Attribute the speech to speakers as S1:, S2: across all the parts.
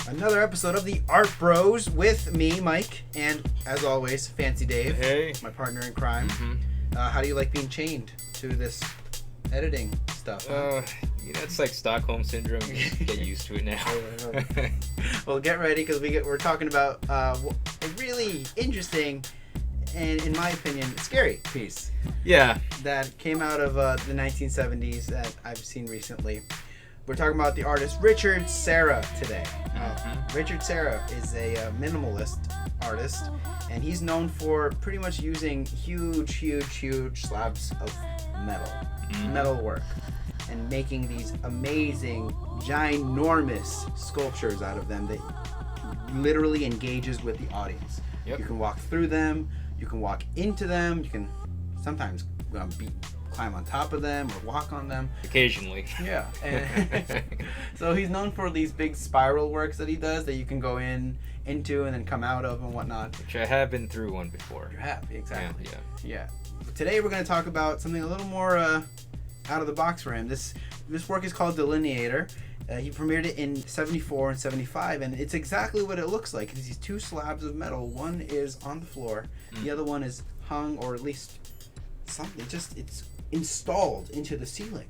S1: Another episode of the Art Bros with me, Mike, and as always, Fancy Dave,
S2: Hey,
S1: my partner in crime. How do you like being chained to this editing stuff?
S2: it's like Stockholm syndrome. You just get used to it now.
S1: Well, get ready because we're talking about a really interesting and, in my opinion, scary piece.
S2: Yeah.
S1: That came out of the 1970s that I've seen recently. We're talking about the artist Richard Serra today. Richard Serra is a minimalist artist, and he's known for pretty much using huge slabs of metal work, and making these amazing, ginormous sculptures out of them that literally engages with the audience.
S2: Yep.
S1: You can walk through them, you can walk into them, you can sometimes climb on top of them or walk on them.
S2: Occasionally.
S1: Yeah. So he's known for these big spiral works that he does that you can go into and then come out of and whatnot.
S2: Which I have been through one before.
S1: You have, exactly.
S2: Yeah.
S1: Today we're going to talk about something a little more out of the box for him. This work is called Delineator. He premiered it in 74 and 75, and it's exactly what it looks like. It's these two slabs of metal. One is on the floor, the other one is hung, or at least something. It's installed into the ceiling.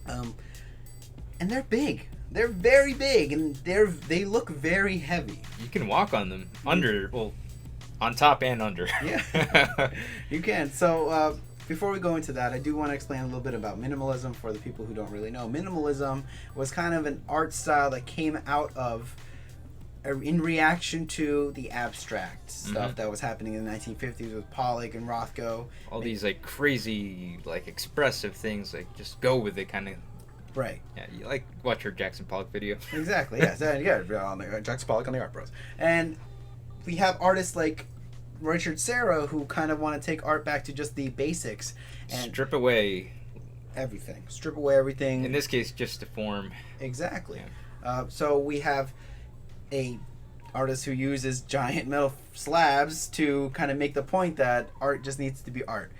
S1: And they're big. They're very big, and they look very heavy.
S2: You can walk on them on top and under.
S1: Yeah, you can. So before we go into that, I do want to explain a little bit about minimalism for the people who don't really know. Minimalism was kind of an art style that came out of in reaction to the abstract stuff that was happening in the 1950s with Pollock and Rothko.
S2: All these like crazy, like expressive things, like just go with it kind of.
S1: Right.
S2: Yeah, you like watch your Jackson Pollock video.
S1: Exactly. Yes. On the Jackson Pollock on the Art Bros. And we have artists like Richard Serra who kind of want to take art back to just the basics and
S2: strip away
S1: everything. Strip away everything.
S2: In this case, just the form.
S1: Exactly.
S2: Yeah.
S1: So we have a artist who uses giant metal slabs to kind of make the point that art just needs to be art.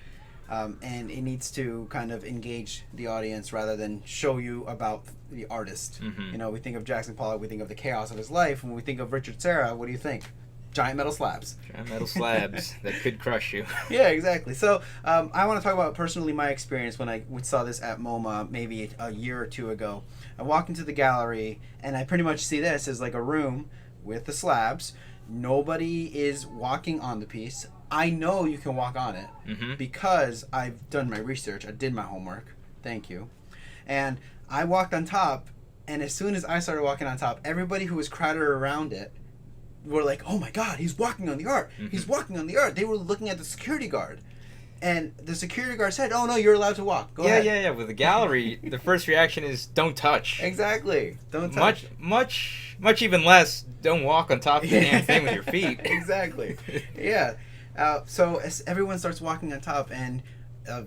S1: And it needs to kind of engage the audience rather than show you about the artist. You know, we think of Jackson Pollock, we think of the chaos of his life. When we think of Richard Serra, what do you think? Giant metal slabs.
S2: Giant metal slabs that could crush you.
S1: Yeah, exactly. So I want to talk about personally my experience when I saw this at MoMA maybe a year or two ago. I walk into the gallery and I pretty much see this as like a room with the slabs. Nobody is walking on the piece. I know you can walk on it because I've done my research. I did my homework. Thank you. And I walked on top, and as soon as I started walking on top, everybody who was crowded around it were like, oh my God, he's walking on the art. He's walking on the art. They were looking at the security guard. And the security guard said, oh no, you're allowed to walk. Go ahead.
S2: Yeah. With the gallery, the first reaction is don't touch.
S1: Exactly. Don't touch.
S2: Much even less, don't walk on top of the damn thing with your feet.
S1: Exactly. Yeah. So as everyone starts walking on top, and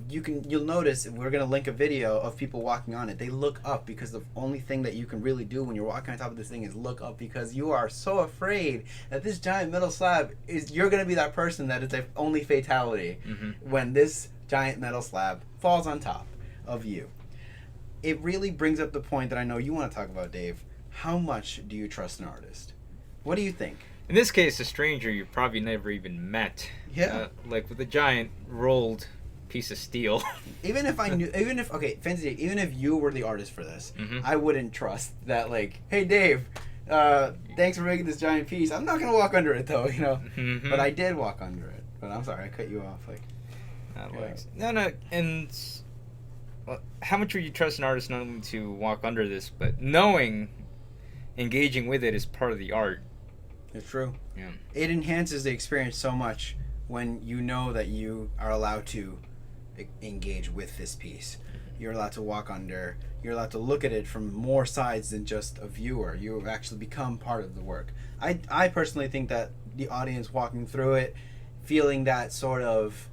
S1: you'll notice we're gonna link a video of people walking on it. They look up because the only thing that you can really do when you're walking on top of this thing is look up, because you are so afraid that this giant metal slab you're gonna be that person that is the only fatality when this giant metal slab falls on top of you. It really brings up the point that I know you want to talk about, Dave. How much do you trust an artist? What do you think?
S2: In this case, a stranger you probably never even met.
S1: Yeah.
S2: Like with a giant rolled piece of steel.
S1: Even if you were the artist for this, I wouldn't trust that, like, hey Dave, thanks for making this giant piece. I'm not gonna walk under it though, you know. But I did walk under it. But I'm sorry, I cut you off.
S2: No. And how much would you trust an artist not only to walk under this, but engaging with it is part of the art?
S1: It's true.
S2: Yeah.
S1: It enhances the experience so much when you know that you are allowed to engage with this piece. You're allowed to walk under. You're allowed to look at it from more sides than just a viewer. You have actually become part of the work. I personally think that the audience walking through it, feeling that sort of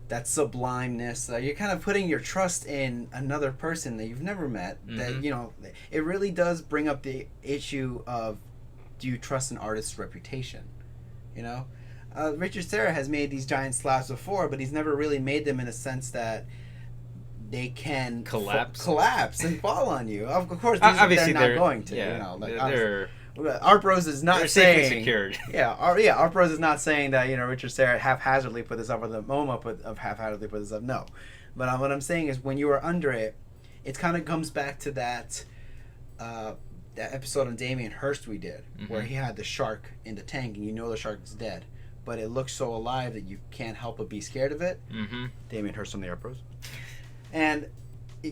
S1: that sublimeness, you're kind of putting your trust in another person that you've never met. That, you know, it really does bring up the issue of, do you trust an artist's reputation? You know, Richard Serra has made these giant slabs before, but he's never really made them in a sense that they can
S2: collapse
S1: and fall on you. Of course,
S2: obviously
S1: they're not going to.
S2: Yeah,
S1: you know, like,
S2: they're
S1: Art Bros is not
S2: They're safely
S1: saying.
S2: secured.
S1: Art Bros is not saying that Richard Serra haphazardly put this up or the MoMA haphazardly put this up. No, but what I'm saying is when you are under it, it kind of comes back to that episode on Damien Hirst we did, where he had the shark in the tank and the shark is dead, but it looks so alive that you can't help but be scared of it. Damien Hirst on the Art Bros, and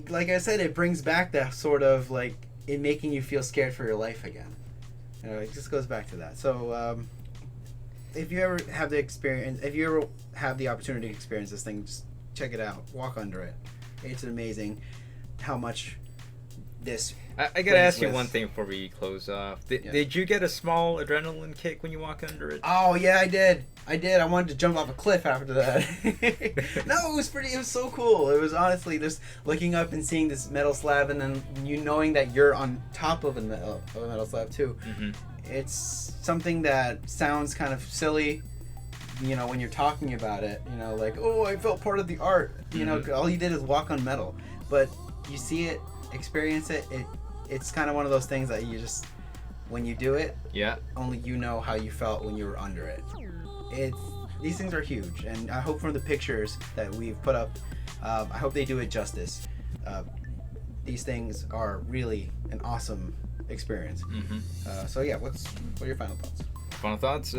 S1: like I said, it brings back that sort of like it making you feel scared for your life again. It just goes back to that. So if you ever have the opportunity to experience this thing, just check it out. Walk under it. It's amazing how much this.
S2: I gotta ask you one thing before we close off. Did you get a small adrenaline kick when you walk under it?
S1: Oh yeah, I did. I wanted to jump off a cliff after that. No, it was so cool. It was honestly just looking up and seeing this metal slab, and then knowing that you're on top of a metal slab too. It's something that sounds kind of silly, when you're talking about it. Like, oh, I felt part of the art. All you did is walk on metal, but you see it, experience it. It's kind of one of those things that you just, when you do it, only you know how you felt when you were under it. These things are huge, and I hope from the pictures that we've put up, I hope they do it justice. These things are really an awesome experience. So yeah, what are your final thoughts?
S2: Final thoughts?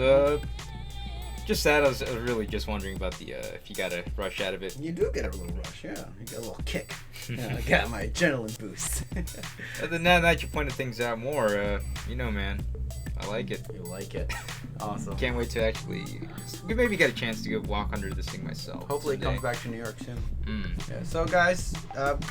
S2: Just that I was really just wondering about the if you got a rush out of it.
S1: You do get a little rush, yeah. You get a little kick. I got my adrenaline boost.
S2: Now that you pointed things out more, man, I like it.
S1: You like it. Awesome.
S2: Can't wait to actually maybe get a chance to go walk under this thing myself.
S1: Hopefully it comes back to New York soon. Yeah. So guys,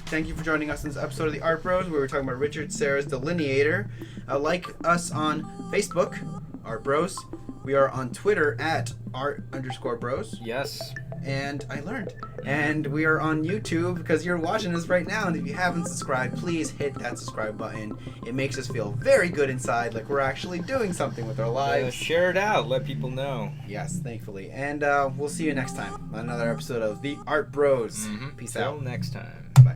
S1: thank you for joining us in this episode of the Art Bros, where we're talking about Richard Serra's Delineator. Like us on Facebook, Art Bros. We are on Twitter at art_bros.
S2: Yes.
S1: And I learned. And we are on YouTube because you're watching us right now. And if you haven't subscribed, please hit that subscribe button. It makes us feel very good inside, like we're actually doing something with our lives.
S2: Share it out. Let people know.
S1: Yes, thankfully. And we'll see you next time on another episode of The Art Bros. Peace out.
S2: Till next time.